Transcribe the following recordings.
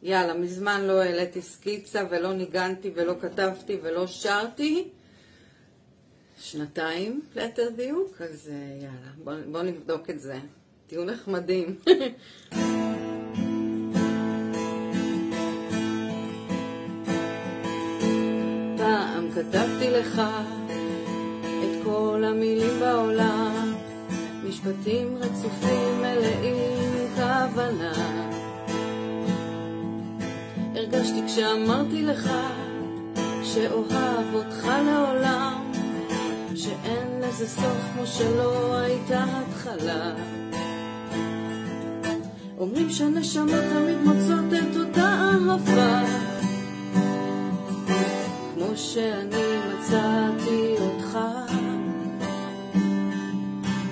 יאללה, מזמן לא העליתי סקיצה ולא ניגנתי ולא כתבתי ולא שרתי. 2 ליתר דיוק, אז יאללה, בוא נבדוק את זה. תהיו נחמדים. פעם כתבתי לך את כל המילים בעולם, משפטים רצופים מלאים כוונה. הרגשתי כשאמרתי לך שאוהב אותך לעולם, שאין לזה סוף כמו שלא הייתה התחלה. אומרים שנשמות תמיד מוצאות את אותה אהבה, כמו שאני מצאתי אותך,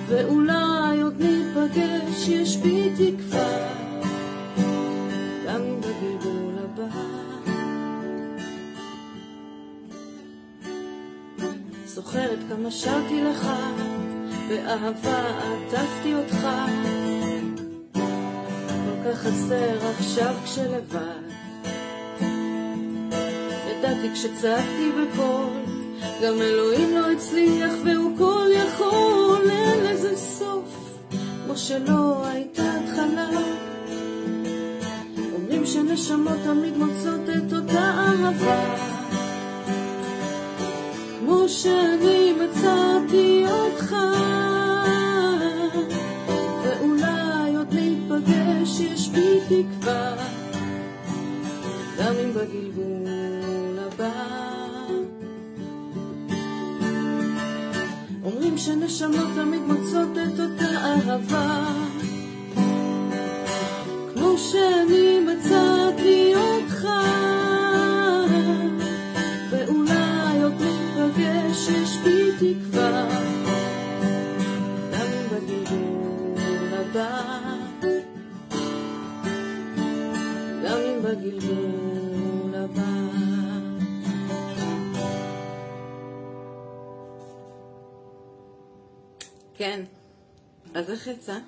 ואולי עוד ניפגש, יש בי תקווה, גם אם בגלגול הבא. זוכרת כמה שרתי לך, באהבה עטפתי אותך, כל כך חסר עכשיו כשלבד. ידעתי כשצעקתי בקול, גם אלוהים לא הצליח והוא כל יכול. אין לזה סוף כמו שלא הייתה התחלה. אומרים שנשמות תמיד מוצאות את אותה אהבה, כמו שאני מצאתי אותך, ואולי עוד ניפגש, יש בי תקווה, גם אם בגלגול הבא. אומרים שנשמות תמיד מוצאות את אותה אהבה, כמו שאני מצאתי אותך, ואולי עוד ניפגש, יש בי תקווה, גם אם בגלגול הבא, גם אם בגלגול הבא. כן, אז איך יצא?